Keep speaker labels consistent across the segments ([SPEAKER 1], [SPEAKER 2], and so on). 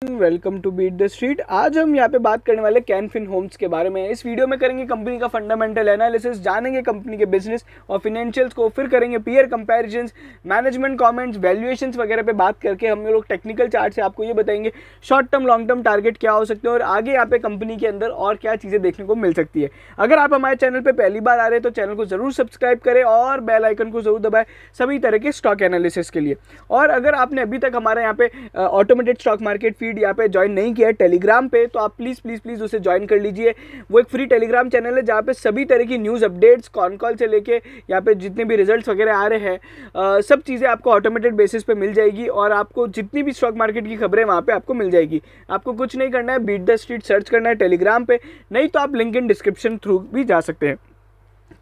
[SPEAKER 1] Welcome to beat the street. आज हम यहाँ पे बात करने वाले कैन फिन होम्स के बारे में। इस वीडियो में करेंगे कंपनी का फंडामेंटल एनालिसिस, जानेंगे कंपनी के बिजनेस और फिनेंशियल्स को, फिर करेंगे peer comparisons, management comments, valuations वगैरह पे बात करके हम लोग टेक्निकल चार्ट से आपको ये बताएंगे short term long term target क्या हो सकते हैं और आगे यहाँ पे कंपनी के अंदर और क्या चीज़ें देखने को मिल सकती है। अगर आप हमारे चैनल पर पहली बार आ रहे हैं तो चैनल को जरूर सब्सक्राइब करें और बेल आइकन को जरूर दबाएं सभी तरह के स्टॉक एनालिसिस के लिए। और अगर आपने अभी तक हमारे यहाँ पे ऑटोमेटेड स्टॉक मार्केट फीड यहाँ पे ज्वाइन नहीं किया है टेलीग्राम पे, तो आप प्लीज़ उसे ज्वाइन कर लीजिए। वो एक फ्री टेलीग्राम चैनल है जहाँ पे सभी तरह की न्यूज़ अपडेट्स, कॉन कॉल से लेके यहाँ पे जितने भी रिजल्ट्स वगैरह आ रहे हैं सब चीज़ें आपको ऑटोमेटेड बेसिस पे मिल जाएगी और आपको जितनी भी स्टॉक मार्केट की खबरें वहाँ पे आपको मिल जाएगी। आपको कुछ नहीं करना है, बीट द स्ट्रीट सर्च करना है टेलीग्राम पे, नहीं तो आप लिंक इन डिस्क्रिप्शन थ्रू भी जा सकते हैं।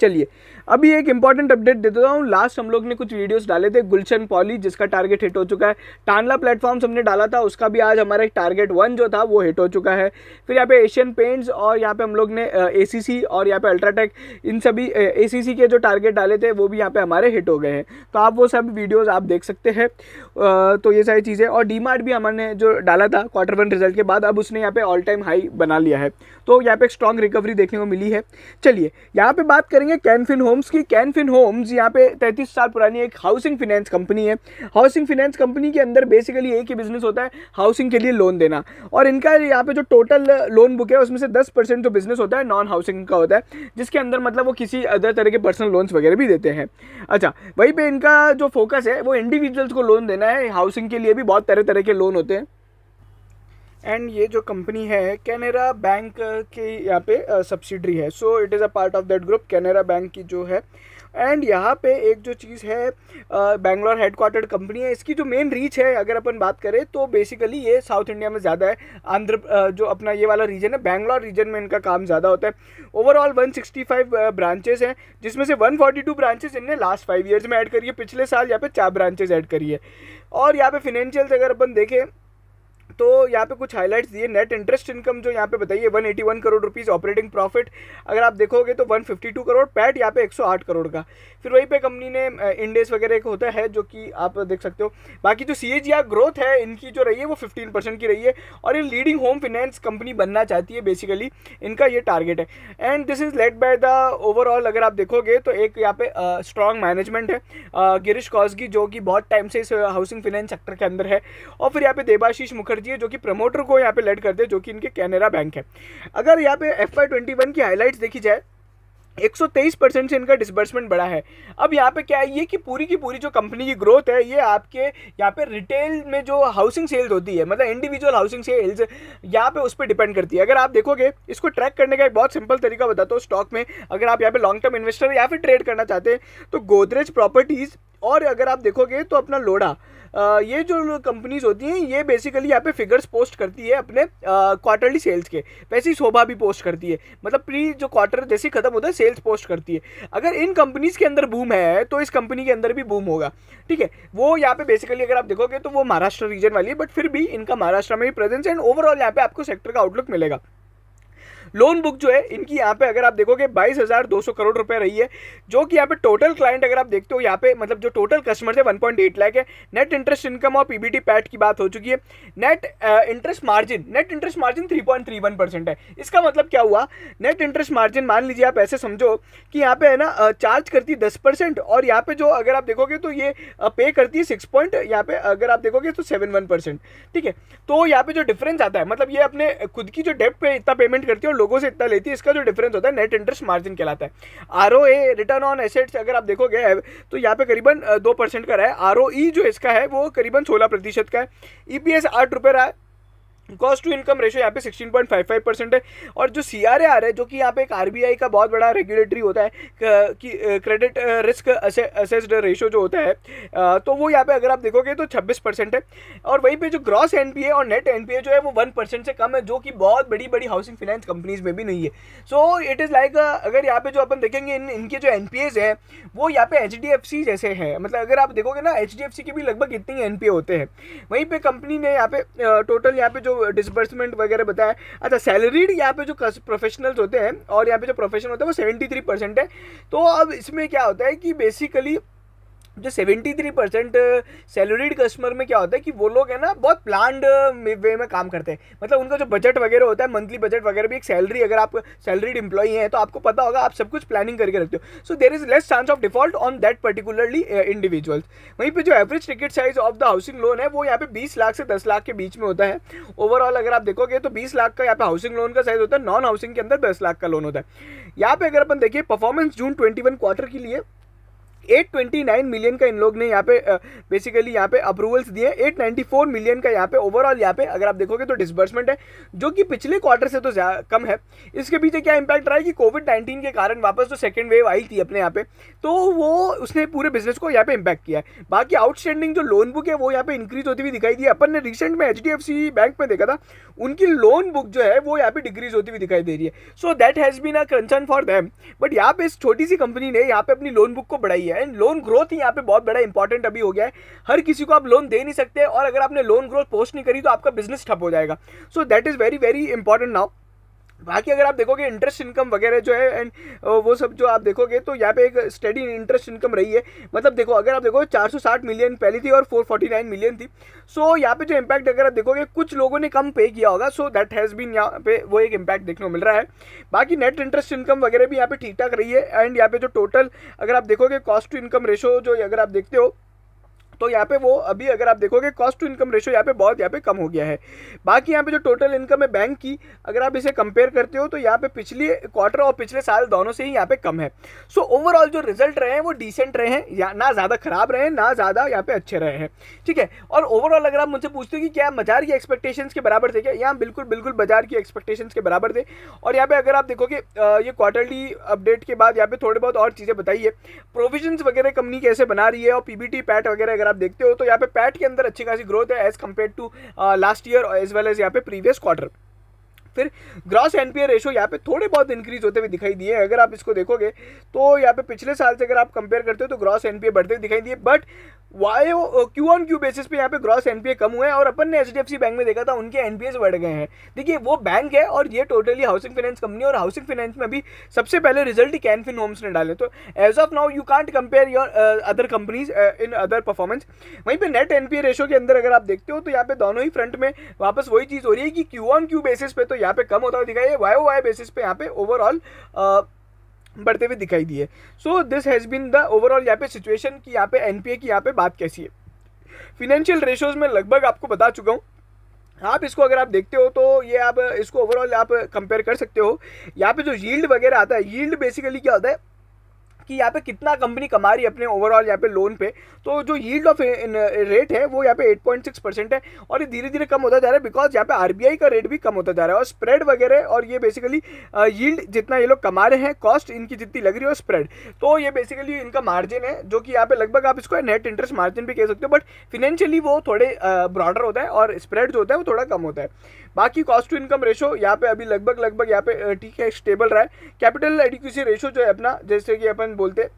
[SPEAKER 1] चलिए अभी एक इंपॉर्टेंट अपडेट दे देता हूँ। लास्ट हम लोग ने कुछ वीडियोस डाले थे गुलशन पॉली, जिसका टारगेट हिट हो चुका है। टानला प्लेटफॉर्म्स हमने डाला था, उसका भी आज हमारा एक टारगेट 1 जो था वो हिट हो चुका है। फिर यहाँ पे एशियन पेंट्स और यहाँ पे हम लोग ने एसीसी और यहाँ पे अल्ट्राटेक, इन सभी एसीसी के जो टारगेट डाले थे वो भी यहाँ पे हमारे हिट हो गए हैं। तो आप वो सब वीडियोज़ आप देख सकते हैं। तो ये सारी चीज़ें, और डीमार्ट भी हमने जो डाला था Q1 रिजल्ट के बाद, अब उसने यहाँ पे ऑल टाइम हाई बना लिया है, तो यहाँ पे एक स्ट्रॉन्ग रिकवरी देखने को मिली है। चलिए यहाँ पे बात करेंगे कैन फिन होम्स की। कैन फिन होम्स यहाँ पे 33 साल पुरानी एक हाउसिंग फाइनेंस कंपनी है। हाउसिंग फाइनेंस कंपनी के अंदर बेसिकली एक ही बिजनेस होता है, हाउसिंग के लिए लोन देना। और इनका यहाँ पे जो टोटल लोन बुक है उसमें से 10% जो बिजनेस होता है नॉन हाउसिंग का होता है, जिसके अंदर मतलब वो किसी अदर तरह के पर्सनल लोन्स वगैरह भी देते हैं। अच्छा, वहीं पे इनका जो फोकस है वो इंडिविजुअल्स को लोन देना है। हाउसिंग के लिए भी बहुत तरह तरह के लोन होते हैं। एंड ये जो कंपनी है कैनरा बैंक के यहाँ पे सब्सिडरी है, so it is a part of that group, Canara bank की जो है। एंड यहाँ पे एक जो चीज़ है, बैंगलोर हेडक्वार्टर्ड कंपनी है। इसकी जो मेन रीच है अगर अपन बात करें तो बेसिकली ये साउथ इंडिया में ज़्यादा है। आंध्र जो अपना ये वाला रीजन है, बैंगलोर रीजन में इनका काम ज़्यादा होता है। ओवरऑल 165 ब्रांचेस हैं, जिसमें से 142 ब्रांचेस इनने लास्ट 5 ईयर्स में ऐड करी है। पिछले साल यहाँ पे 4 ब्रांचेस ऐड करी है। और यहाँ पे फिनेंशियल्स अगर अपन देखें तो यहाँ पे कुछ हाइलाइट्स दिए। नेट इंटरेस्ट इनकम जो यहाँ पे बताइए 181 करोड़ रुपीस। ऑपरेटिंग प्रॉफिट अगर आप देखोगे तो 152 करोड़। पैट यहाँ पे 108 करोड़ का। फिर वहीं पे कंपनी ने इंडेस वगैरह एक होता है जो कि आप देख सकते हो। बाकी जो CAGR ग्रोथ है इनकी जो रही है वो 15% की रही है और ये लीडिंग होम फाइनेंस कंपनी बनना चाहती है, बेसिकली इनका ये टारगेट है। And this is led by the overall अगर आप देखोगे तो एक यहाँ पे स्ट्रॉन्ग मैनेजमेंट है, गिरीश कौसगी जो कि बहुत टाइम से इस हाउसिंग फाइनेंस सेक्टर के अंदर है। और फिर यहाँ पे देबाशीष मुखर्जी जो कि प्रमोटर को यहाँ पे लेड करते हैं, जो कि इनके कैनरा बैंक है। अगर यहाँ पे FY21 की हाइलाइट्स देखी जाए, 123% से इनका डिसबर्समेंट बढ़ा है। अब यहाँ पे क्या है, ये कि पूरी की पूरी जो कंपनी की ग्रोथ है ये आपके यहाँ पे रिटेल में जो हाउसिंग सेल्स होती है, मतलब इंडिविजुअल हाउसिंग सेल्स, यहाँ पे उस पर डिपेंड करती है। अगर आप देखोगे, इसको ट्रैक करने का एक बहुत सिंपल तरीका बताता हूँ स्टॉक में। अगर आप यहाँ पे लॉन्ग टर्म इन्वेस्टर या फिर ट्रेड करना चाहते हैं तो गोदरेज प्रॉपर्टीज, और अगर आप देखोगे तो अपना लोडा, ये जो कंपनीज होती हैं ये बेसिकली यहाँ पे फिगर्स पोस्ट करती है अपने क्वार्टरली सेल्स के। वैसे ही शोभा भी पोस्ट करती है, मतलब प्री जो क्वार्टर जैसे खत्म होता है सेल्स पोस्ट करती है। अगर इन कंपनीज के अंदर बूम है तो इस कंपनी के अंदर भी बूम होगा, ठीक है। वो यहाँ पे बेसिकली अगर आप देखोगे तो वो महाराष्ट्र रीजन वाली है, बट फिर भी इनका महाराष्ट्र में भी प्रेजेंस है। एंड ओवरऑल यहाँ पे आपको सेक्टर का आउटलुक मिलेगा। लोन बुक जो है इनकी यहाँ पे अगर आप देखोगे 22,200 करोड़ रुपए रही है, जो कि यहाँ पे टोटल क्लाइंट अगर आप देखते हो यहाँ पे मतलब जो टोटल कस्टमर है 1.8 लाख है। नेट इंटरेस्ट इनकम और PBT पैट की बात हो चुकी है। नेट इंटरेस्ट मार्जिन 3.31% है। इसका मतलब क्या हुआ, नेट इंटरेस्ट मार्जिन मान लीजिए आप ऐसे समझो कि यहाँ पे है ना चार्ज करती है 10% और यहाँ पे जो अगर आप देखोगे तो ये पे करती है 6 यहाँ पे अगर आप देखोगे तो 71%, ठीक है। तो यहाँ पे जो डिफरेंस आता है, मतलब ये अपने खुद की जो डेप्ट पे इतना पेमेंट करती है और लोगों से इतना लेती है, इसका जो डिफरेंस होता है नेट इंटरेस्ट मार्जिन कहलाता है। ROA रिटर्न ऑन एसेट्स अगर आप देखोगे तो यहाँ पे करीबन 2% का रहा है। ROE जो इसका है वो करीबन 16% का है। EPS 8 रुपये रहा है। कॉस्ट टू इनकम रेशो यहाँ पे 16.55% है। और जो CRAR है, जो कि यहाँ पे एक RBI का बहुत बड़ा रेगुलेटरी होता है कि क्रेडिट रिस्क असेस्ड रेशो जो होता है, तो वो यहाँ पे अगर आप देखोगे तो 26% है। और वहीं पे जो ग्रॉस NPA और नेट NPA जो है वो 1% से कम है, जो कि बहुत बड़ी बड़ी हाउसिंग फाइनेंस कंपनीज में भी नहीं है। सो इट इज़ लाइक अगर यहाँ पे जो अपन देखेंगे इनके जो NPAs है वो यहाँ पे HDFC जैसे है, मतलब अगर आप देखोगे ना HDFC के भी लगभग इतने ही NPA होते हैं। वहीं पे कंपनी ने यहाँ पे टोटल यहाँ पे जो डिसबर्समेंट वगैरह बताया। अच्छा, सैलरीड यहाँ पे जो प्रोफेशनल्स होते हैं और यहाँ पे जो प्रोफेशन होता है वो 73% है। तो अब इसमें क्या होता है कि बेसिकली जो 73% सैलरीड कस्टमर में क्या होता है कि वो लोग है ना बहुत प्लान्ड वे में काम करते हैं, मतलब उनका जो बजट वगैरह होता है, मंथली बजट वगैरह भी, एक सैलरी, अगर आप सैलरीड एम्प्लॉई हैं तो आपको पता होगा आप सब कुछ प्लानिंग करके रखते हो, so there is less chance of default on that particularly individuals. वहीं पे जो average ticket size of the housing loan है वो यहाँ पे 20 लाख से 10 लाख के बीच में होता है। ओवरऑल अगर आप देखोगे तो 20 लाख का यहाँ पे हाउसिंग लोन का साइज होता है, नॉन हाउसिंग के अंदर 10 लाख का लोन होता है। यहाँ पे अगर अपन देखिए परफॉर्मेंस जून 21 क्वार्टर के लिए 829 मिलियन का इन लोग ने यहाँ पे बेसिकली यहाँ पे अप्रूवल्स दिए, 894 मिलियन का यहाँ पे ओवरऑल यहाँ पे अगर आप देखोगे तो डिसबर्समेंट है, जो कि पिछले क्वार्टर से तो कम है। इसके पीछे क्या इंपैक्ट रहा है कि कोविड-19 के कारण वापस जो सेकंड वेव आई थी अपने यहाँ पे, तो वो उसने पूरे बिजनेस को यहाँ पे इम्पैक्ट किया है। बाकी आउटस्टैंडिंग जो लोन बुक है वो यहाँ पे इंक्रीज होती हुई दिखाई दी। अपन ने रिसेंट में HDFC बैंक में देखा था, उनकी लोन बुक जो है वो यहाँ पे डिक्रीज होती हुई दिखाई दे रही है, so that has been a concern for them. But यहाँ पे इस छोटी सी कंपनी ने यहाँ पे अपनी लोन बुक को बढ़ाई है, एंड लोन ग्रोथ ही यहाँ पे बहुत बड़ा इंपॉर्टेंट अभी हो गया है। हर किसी को आप लोन दे नहीं सकते, और अगर आपने लोन ग्रोथ पोस्ट नहीं करी तो आपका बिजनेस ठप हो जाएगा, so that is very very important now. बाकी अगर आप देखोगे इंटरेस्ट इनकम वगैरह जो है एंड वो सब जो आप देखोगे तो यहाँ पे एक स्टडी इंटरेस्ट इनकम रही है, मतलब देखो अगर आप देखो 460 मिलियन पहली थी और 449 मिलियन थी, सो यहाँ पे जो इम्पैक्ट अगर आप देखोगे कुछ लोगों ने कम पे किया होगा, सो दैट हैज़ बीन यहाँ पे वो एक इम्पैक्ट देखने को मिल रहा है। बाकी नेट इंटरेस्ट इनकम वगैरह भी यहाँ पे ठीक ठाक रही है, एंड यहाँ पे जो टोटल अगर आप देखोगे कॉस्ट टू इनकम रेशो जो अगर आप देखते हो तो यहाँ पे वो अभी अगर आप देखोगे कॉस्ट टू इनकम रेशो यहाँ पे बहुत यहाँ पे कम हो गया है। बाकी यहाँ पे जो टोटल इनकम है बैंक की, अगर आप इसे कंपेयर करते हो तो यहाँ पे पिछले क्वार्टर और पिछले साल दोनों से ही यहाँ पे कम है। सो ओवरऑल जो रिजल्ट रहे हैं वो डिसेंट रहे हैं, या ना ज़्यादा खराब रहे हैं ना ज़्यादा यहाँ पे अच्छे रहे हैं, ठीक है। और ओवरऑल अगर आप मुझसे पूछते हो कि क्या बाजार की एक्सपेक्टेशंस के बराबर थे क्या, यहाँ बिल्कुल बिल्कुल बाजार की एक्सपेक्टेशंस के बराबर थे। और यहाँ पे अगर आप देखोगे ये क्वार्टरली अपडेट के बाद यहाँ पे थोड़े बहुत और चीज़ें बताई है, प्रोविजंस वगैरह कंपनी कैसे बना रही है, और PBT पैट वगैरह अगर आप देखते हो तो यहाँ पे पैट के अंदर अच्छी खासी ग्रोथ है as compared to last year as well as यहाँ पे प्रीवियस क्वार्टर। फिर ग्रॉस एनपीए रेशो यहाँ पे थोड़े बहुत इंक्रीज होते हुए दिखाई दिए। अगर आप इसको देखोगे तो यहाँ पे पिछले साल से अगर आप कंपेयर करते हो तो ग्रॉस एनपीए बढ़ते हुए दिखाई दिए, but Q on Q basis पे यहाँ पे ग्रॉस एनपीए कम हुए हैं। और अपन ने HDFC बैंक में देखा था उनके एनपीएस बढ़ गए हैं। देखिए वो बैंक है और ये टोटली हाउसिंग फाइनेंस कंपनी, और हाउसिंग फाइनेंस में अभी सबसे पहले रिजल्ट ही कैन फिन होम्स ने डाले, तो as of now you can't compare your other companies in other performance. वहीं पे नेट एनपीए रेशो के अंदर अगर आप देखते हो तो यहाँ पे दोनों ही फ्रंट में वापस वही चीज़ हो रही है कि क्यू ऑन क्यू बेसिस पे तो यहाँ पे कम होता हुआ दिखाई है, YOY बेसिस पे यहाँ पे ओवरऑल बढ़ते हुए दिखाई दिए। So this has been the overall यहाँ पे सिचुएशन की यहाँ पे एनपीए की यहाँ पे बात कैसी है। फिनेंशियल रेशोज में लगभग आपको बता चुका हूँ। आप इसको अगर आप देखते हो तो ये आप इसको ओवरऑल आप कंपेयर कर सकते हो। यहाँ पे जो यील्ड वगैरह आता है, यील्ड बेसिकली क्या होता है कि यहाँ पे कितना कंपनी कमा रही है अपने ओवरऑल यहाँ पे लोन पे, तो जो यील्ड ऑफ रेट है वो यहाँ पे 8.6% है, और ये धीरे धीरे कम होता जा रहा है बिकॉज यहाँ पे RBI का रेट भी कम होता जा रहा है, और स्प्रेड वगैरह, और ये बेसिकली यील्ड जितना ये लोग कमा रहे हैं, कॉस्ट इनकी जितनी लग रही है, और स्प्रेड, तो ये बेसिकली इनका मार्जिन है जो कि यहाँ पे लगभग आप इसको नेट इंटरेस्ट मार्जिन भी कह सकते हो, बट फिनेंशियली वो थोड़े ब्रॉडर होता है और स्प्रेड जो होता है वो थोड़ा कम होता है। बाकी कॉस्ट टू इनकम रेशो यहाँ पे अभी लगभग यहाँ पे ठीक है, स्टेबल रहा है। कैपिटल एडिक्वेसी रेशो जो है अपना, जैसे कि अपन बोलते हैं,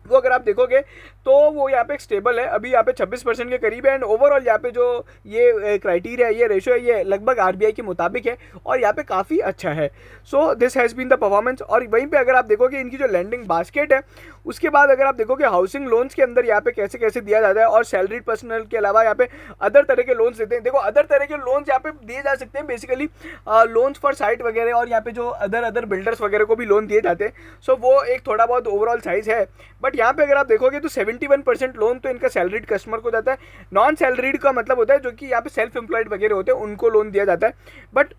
[SPEAKER 1] वो अगर आप देखोगे तो वो यहाँ पे स्टेबल है, अभी यहाँ पे 26% के करीब है। एंड ओवरऑल यहाँ पे जो ये क्राइटेरिया है, ये रेशो है, ये लगभग RBI के मुताबिक है और यहाँ पे काफ़ी अच्छा है। So this has been the performance. और वहीं पे अगर आप देखोगे इनकी जो लैंडिंग बास्केट है, उसके बाद अगर आप देखोगे हाउसिंग लोन्स के अंदर यहाँ पे कैसे कैसे दिया जाता है, और सैलरीड पर्सनल के अलावा यहाँ पे अदर तरह के लोन्स देते हैं। देखो अदर तरह के लोन्स यहाँ पे दिए जा सकते हैं, बेसिकली लोन्स फॉर साइट वगैरह, और यहाँ पे जो अदर बिल्डर्स वगैरह को भी लोन दिए जाते हैं। सो वो एक थोड़ा बहुत ओवरऑल साइज है, बट यहाँ पे अगर आप देखोगे तो 71% लोन तो इनका सैलरीड कस्टमर को जाता है। नॉन सैलरीड का मतलब होता है जो कि यहाँ पे सेल्फ एम्प्लॉयड वगैरह होते हैं, उनको लोन दिया जाता है। बट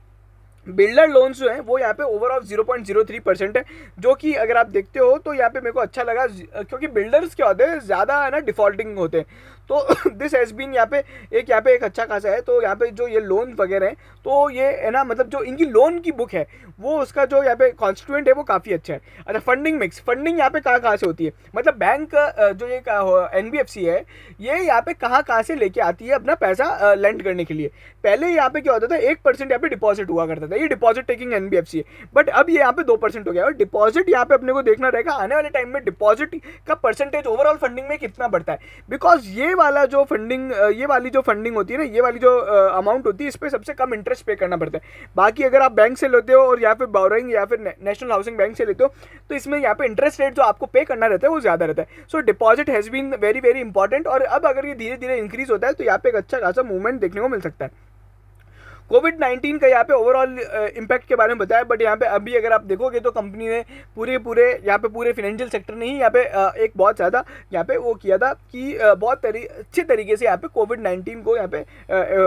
[SPEAKER 1] बिल्डर लोन्स जो है वो यहाँ पे ओवरऑल 0.03% है, जो कि अगर आप देखते हो तो यहाँ पे मेरे को अच्छा लगा, क्योंकि बिल्डर्स क्या होते हैं ज़्यादा है ना डिफॉल्टिंग होते हैं, तो दिस हैज़ बीन यहाँ पे एक अच्छा खासा है। तो यहाँ पे जो ये लोन वगैरह हैं तो ये है ना, मतलब जो इनकी लोन की बुक है वो उसका जो यहाँ पे कॉन्स्टिट्यूएंट है वो काफ़ी अच्छा है। अच्छा, फंडिंग मिक्स, फंडिंग यहाँ पे कहाँ से होती है, मतलब बैंक जो ये NBFC है ये यहाँ पे कहाँ से लेके आती है अपना पैसा लेंड करने के लिए। पहले यहाँ पे क्या होता था, 1% यहाँ पे डिपॉजिट हुआ करता था, ये डिपॉजिट टेकिंग NBFC है, बट अब ये यहाँ पे 2% हो गया। और डिपॉजिट यहाँ पे अपने को देखना रहेगा आने वाले टाइम में डिपॉजिट का परसेंटेज ओवरऑल फंडिंग में कितना बढ़ता है, बिकॉज ये ये वाला जो फंडिंग ये वाली जो फंडिंग होती है ना, ये वाली जो अमाउंट होती है, इस पर सबसे कम इंटरेस्ट पे करना पड़ता है। बाकी अगर आप बैंक से लेते हो और या फिर बोरोइंग या फिर नेशनल हाउसिंग बैंक से लेते हो तो इसमें यहाँ पे इंटरेस्ट रेट जो आपको पे करना रहता है वो ज़्यादा रहता है। So deposit has been very very important, और अब अगर ये धीरे धीरे इंक्रीज होता है तो यहाँ पे एक अच्छा खासा मूवमेंट देखने को मिल सकता है। कोविड-19 का यहाँ पे ओवरऑल इम्पैक्ट के बारे में बताया, बट यहाँ पे अभी अगर आप देखोगे तो कंपनी ने यहाँ पे पूरे फाइनेंशियल सेक्टर ने ही यहाँ पे एक बहुत ज़्यादा यहाँ पे वो किया था कि बहुत अच्छे तरीके से यहाँ पे कोविड-19 को यहाँ पे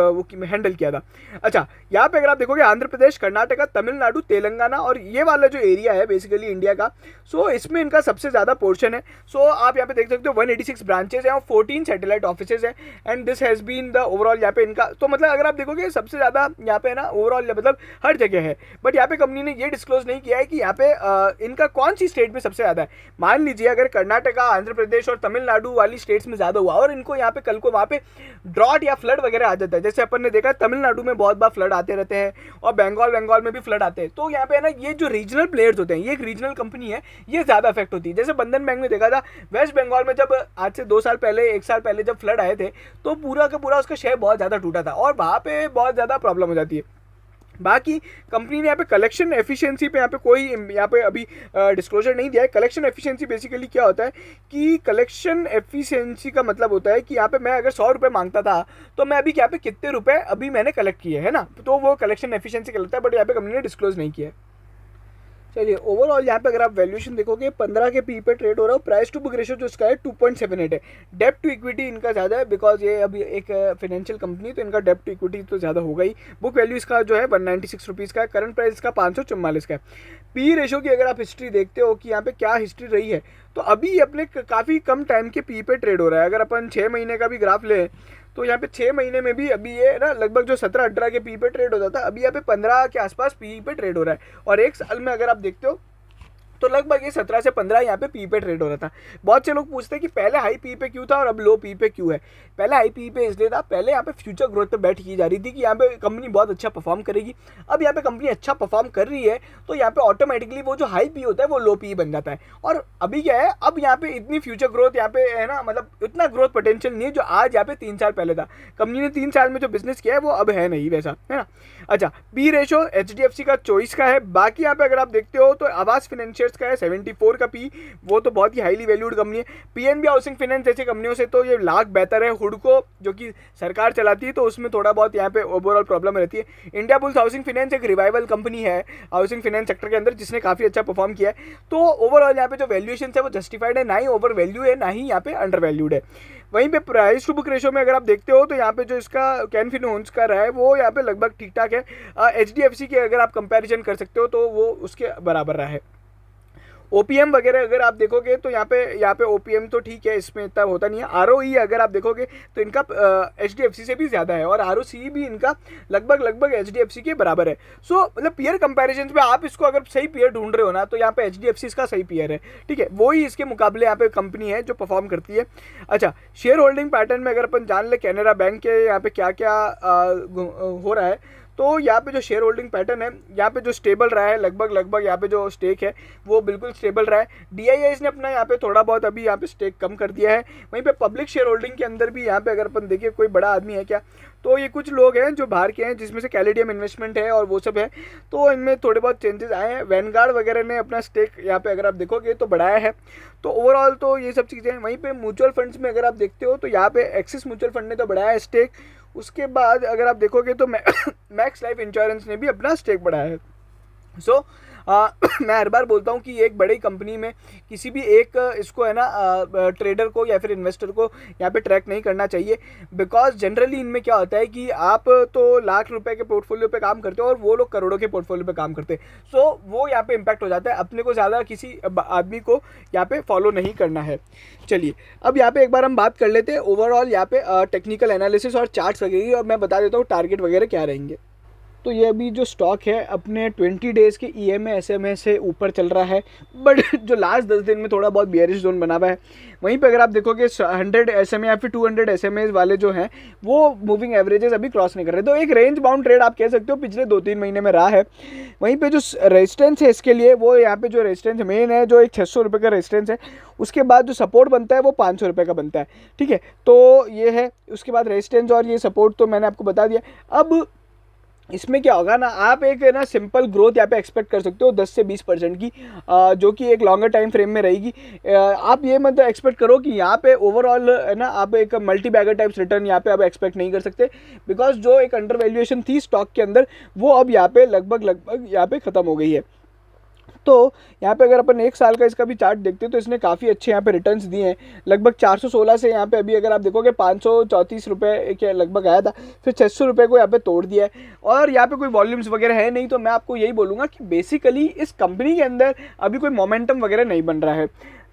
[SPEAKER 1] वो हैंडल किया था। अच्छा, यहाँ पे अगर आप देखोगे आंध्र प्रदेश, कर्नाटका, तमिलनाडु, तेलंगाना और ये वाला जो एरिया है बेसिकली इंडिया का, सो इसमें इनका सबसे ज़्यादा पोर्शन है। सो आप यहाँ पे देख सकते हो 186 ब्रांचेज हैं और 14 सैटेलाइट ऑफिसेज हैं, and this has been the overall यहाँ पे इनका, तो मतलब अगर आप देखोगे सबसे ज़्यादा यहाँ पे ना ओवरऑल मतलब हर जगह है। बट यहाँ पे कंपनी ने ये डिस्क्लोज नहीं किया है कि यहाँ पे इनका कौन सी स्टेट में सबसे ज़्यादा है। मान लीजिए अगर कर्नाटका, आंध्र प्रदेश और तमिलनाडु वाली स्टेट्स में ज़्यादा हुआ और इनको यहाँ पे कल को वहाँ पे ड्रॉट या फ्लड वगैरह आ जाता है, जैसे अपन ने देखा तमिलनाडु में बहुत बार फ्लड आते रहते हैं और बंगाल में भी फ्लड आते हैं, तो यहाँ पे ना ये जो रीजनल प्लेयर्स होते हैं, ये एक रीजनल कंपनी है, ये ज़्यादा इफेक्ट होती है। जैसे बंधन बैंक में देखा था वेस्ट बंगाल में जब आज से 2 साल पहले 1 साल पहले जब फ्लड आए थे तो पूरा का पूरा उसका शेयर बहुत ज़्यादा टूटा था और वहाँ पे बहुत ज़्यादा प्रॉब्लम हो जाती है। बाकी कंपनी ने यहाँ पे कलेक्शन एफिशिएंसी पे यहाँ पे कोई यहाँ पे अभी डिस्क्लोजर नहीं दिया है। कलेक्शन एफिशिएंसी बेसिकली क्या होता है कि कलेक्शन एफिशिएंसी का मतलब होता है कि यहाँ पे मैं अगर 100 रुपये मांगता था तो मैं अभी यहाँ पे कितने रुपए अभी मैंने कलेक्ट किए है ना, तो वो कलेक्शन एफिशिएंसी कहलाता है, बट यहाँ पे कंपनी ने डिस्क्लोज नहीं किया है। चलिए ओवरऑल यहाँ पे अगर आप वैल्यूएशन देखोगे 15 के पी पे ट्रेड हो रहा है। प्राइस टू बुक रेशियो जो इसका है 2.78 है। डेप्ट टू इक्विटी इनका ज़्यादा है बिकॉज ये अभी एक फाइनेंशियल कंपनी, तो इनका डेप्ट टू इक्विटी तो ज़्यादा होगा ही। बुक वैल्यू इसका जो है 196 रुपीज़ का है। करंट प्राइस इसका 544 का है। पी रेशियो की अगर आप हिस्ट्री देखते हो कि यहाँ पे क्या हिस्ट्री रही है, तो अभी अपने काफ़ी कम टाइम के पी पे ट्रेड हो रहा है। अगर अपन 6 महीने का भी ग्राफ लें तो यहाँ पे 6 महीने में भी अभी ये ना लगभग जो 17-18 के पी पे ट्रेड होता था, अभी यहाँ पे 15 के आसपास पी पे ट्रेड हो रहा है। और 1 साल में अगर आप देखते हो तो लगभग ये 17 से 15 यहाँ पे पी पे ट्रेड हो रहा था। बहुत से लोग पूछते हैं कि पहले हाई पी पे क्यों था और अब लो पी पे क्यों है। पहले हाई पी पे इसलिए था, पहले यहाँ पे फ्यूचर ग्रोथ पे बैठ की जा रही थी कि यहाँ पे कंपनी बहुत अच्छा परफॉर्म करेगी। अब यहाँ पे कंपनी अच्छा परफॉर्म कर रही है तो यहाँ पे ऑटोमेटिकली वो जो हाई पी होता है वो लो पी बन जाता है। और अभी क्या है, अब यहाँ पे इतनी फ्यूचर ग्रोथ यहाँ पे है ना, मतलब इतना ग्रोथ पोटेंशियल नहीं है जो आज यहाँ पे 3 साल पहले था। कंपनी ने 3 साल में जो बिजनेस किया है वो अब है नहीं वैसा, है ना। अच्छा, पी रेशो HDFC का 24 का है। बाकी यहाँ पे अगर आप देखते हो तो आवास फाइनेंशियर्स का है 74 का पी, वो तो बहुत ही हाईली वैल्यूड कंपनी है। PNB हाउसिंग फाइनेंस जैसी कंपनियों से तो ये लाख बेहतर है। हुडको जो कि सरकार चलाती है तो उसमें थोड़ा बहुत यहाँ पे ओवरऑल प्रॉब्लम रहती है। इंडिया बुल्स हाउसिंग फाइनेंस एक रिवाइवल कंपनी है हाउसिंग फाइनेंस सेक्टर के अंदर, जिसने काफ़ी अच्छा परफॉर्म किया है। तो ओवरऑल यहाँ पे जो वैल्यूएशन है वो जस्टिफाइड है, ना ही ओवर वैल्यू है ना ही यहाँ पे अंडर वैल्यूड है। वहीं पे प्राइस टू बुक रेशो में अगर आप देखते हो तो यहाँ पे जो इसका कैन फिन होम्स का रहा है वो यहाँ पे लगभग ठीक ठाक है। HDFC के अगर आप कंपैरिजन कर सकते हो तो वो उसके बराबर रहा है। OPM वगैरह अगर आप देखोगे तो यहाँ पे OPM तो ठीक है, इसमें इतना होता नहीं है। ROE अगर आप देखोगे तो इनका HDFC से भी ज़्यादा है और ROCE भी इनका लगभग HDFC के बराबर है। सो मतलब पीयर कंपैरिजन पे आप इसको अगर सही पीयर ढूंढ रहे हो ना तो यहाँ पे HDFC इसका सही पीयर है, ठीक है। वही इसके मुकाबले यहाँ पे कंपनी है जो परफॉर्म करती है। अच्छा, शेयर होल्डिंग पैटर्न में अगर अपन जान ले कैनरा बैंक के यहाँ पे क्या क्या हो रहा है, तो यहाँ पे जो शेयर होल्डिंग पैटर्न है यहाँ पे जो स्टेबल रहा है, लगभग यहाँ पे जो स्टेक है वो बिल्कुल स्टेबल रहा है। DIIs ने अपना यहाँ पे थोड़ा बहुत अभी यहाँ पे स्टेक कम कर दिया है। वहीं पे पब्लिक शेयर होल्डिंग के अंदर भी यहाँ पे अगर अपन देखिए कोई बड़ा आदमी है क्या, तो ये कुछ लोग हैं जो बाहर के हैं, जिसमें से कैलेडियम इन्वेस्टमेंट है और वो सब है, तो इनमें थोड़े बहुत चेंजेस आए हैं। वैनगार्ड वगैरह ने अपना स्टेक यहाँ पे अगर आप देखोगे तो बढ़ाया है। तो ओवरऑल तो ये सब चीज़ें हैं। वहीं पे म्यूचुअल फंड्स में अगर आप देखते हो तो यहाँ पे एक्सिस म्यूचुअल फंड ने तो बढ़ाया है स्टेक। उसके बाद अगर आप देखोगे तो मैक्स लाइफ इंश्योरेंस ने भी अपना स्टेक बढ़ाया है। सो मैं हर बार बोलता हूँ कि एक बड़ी कंपनी में किसी भी एक इसको है ना ट्रेडर को या फिर इन्वेस्टर को यहाँ पे ट्रैक नहीं करना चाहिए, बिकॉज जनरली इनमें क्या होता है कि आप तो लाख रुपए के पोर्टफोलियो पे काम करते हो और वो लोग करोड़ों के पोर्टफोलियो पे काम करते हैं। सो वो यहाँ पे इम्पैक्ट हो जाता है। अपने को ज़्यादा किसी आदमी को यहाँ पे फॉलो नहीं करना है। चलिए अब यहाँ पे एक बार हम बात कर लेते हैं ओवरऑल यहाँ पे टेक्निकल एनालिसिस और चार्ट्स वगैरह, और मैं बता देता हूँ टारगेट वगैरह क्या रहेंगे। तो ये अभी जो स्टॉक है अपने 20 डेज़ के EMA SMA से ऊपर चल रहा है, बट जो लास्ट 10 दिन में थोड़ा बहुत बियरिश जोन बना हुआ है। वहीं पे अगर आप देखोगे 100 SMA या फिर 200 SMA वाले जो हैं वो मूविंग एवरेजेस अभी क्रॉस नहीं कर रहे, तो एक रेंज बाउंड ट्रेड आप कह सकते हो पिछले 2-3 महीने में रहा है। वहीं पे जो रेजिस्टेंस है इसके लिए, वो यहाँ पे जो रेजिस्टेंस मेन है जो एक 600 रुपये का रेजिस्टेंस है, उसके बाद जो सपोर्ट बनता है वो 500 रुपये का बनता है, ठीक है। तो ये है, उसके बाद रेजिस्टेंस और ये सपोर्ट तो मैंने आपको बता दिया। अब इसमें क्या होगा ना, आप एक ना सिंपल ग्रोथ यहाँ पे एक्सपेक्ट कर सकते हो 10 से 20% की, जो कि एक लॉन्गर टाइम फ्रेम में रहेगी। आप ये मत एक्सपेक्ट करो कि यहाँ पे ओवरऑल है ना आप एक मल्टी बैगर टाइप्स रिटर्न यहाँ पे आप एक्सपेक्ट नहीं कर सकते, बिकॉज जो एक अंडर वैल्यूएशन थी स्टॉक के अंदर वो अब यहाँ पे लगभग यहाँ पे ख़त्म हो गई है। तो यहाँ पे अगर अपन 1 साल का इसका भी चार्ट देखते हैं तो इसने काफ़ी अच्छे यहाँ पे रिटर्न्स दिए हैं, लगभग 416 से यहाँ पे अभी अगर आप देखोगे 534 रुपये के लगभग आया था, फिर 600 रुपये को यहाँ पे तोड़ दिया है। और यहाँ पे कोई वॉल्यूम्स वगैरह है नहीं, तो मैं आपको यही बोलूँगा कि बेसिकली इस कंपनी के अंदर अभी कोई मोमेंटम वगैरह नहीं बन रहा है,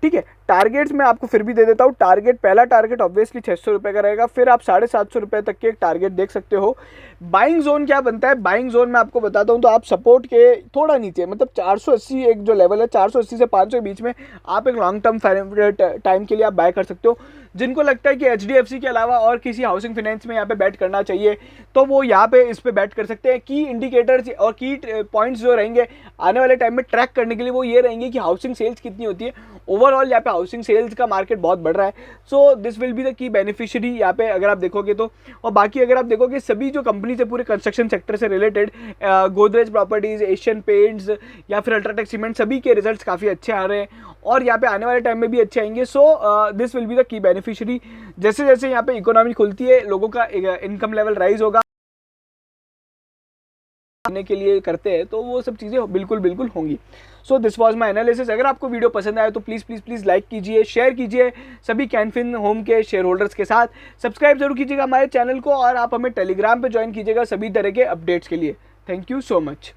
[SPEAKER 1] ठीक है। टारगेट्स मैं आपको फिर भी दे देता हूँ। टारगेट, पहला टारगेट ऑब्वियसली 600 रुपये का रहेगा, फिर आप 750 रुपये तक के एक टारगेट देख सकते हो। बाइंग जोन क्या बनता है, बाइंग जोन मैं आपको बताता हूँ, तो आप सपोर्ट के थोड़ा नीचे मतलब 480 एक जो लेवल है 480 से 500 के बीच में आप एक लॉन्ग टर्म टाइम के लिए आप बाय कर सकते हो। जिनको लगता है कि HDFC के अलावा और किसी हाउसिंग फाइनेंस में यहाँ पे बैट करना चाहिए तो वो यहाँ पे इस पे बैट कर सकते हैं। की इंडिकेटर्स और की पॉइंट्स जो रहेंगे आने वाले टाइम में ट्रैक करने के लिए वो ये रहेंगे कि हाउसिंग सेल्स कितनी होती है। ओवरऑल यहाँ पे हाउसिंग सेल्स का मार्केट बहुत बढ़ रहा है, so this will be the key beneficiary यहाँ पे अगर आप देखोगे तो। और बाकी अगर आप देखोगे सभी जो कंपनी से पूरे कंस्ट्रक्शन सेक्टर से related, Godrej properties, Asian paints या फिर अल्ट्राटेक सीमेंट, सभी के रिजल्ट्स काफ़ी अच्छे आ रहे हैं और यहाँ पे आने वाले टाइम में भी अच्छे आएंगे। So this will be the key beneficiary. जैसे जैसे यहाँ पे इकोनॉमी खुलती है, लोगों का इनकम लेवल राइज होगा के लिए करते हैं, तो वो सब चीज़ें बिल्कुल बिल्कुल होंगी। So this was my analysis. अगर आपको वीडियो पसंद आए तो प्लीज़ प्लीज़ प्लीज़ लाइक कीजिए, शेयर कीजिए सभी कैनफिन होम के शेयर होल्डर्स के साथ, सब्सक्राइब जरूर कीजिएगा हमारे चैनल को और आप हमें टेलीग्राम पे ज्वाइन कीजिएगा सभी तरह के अपडेट्स के लिए। Thank you so much.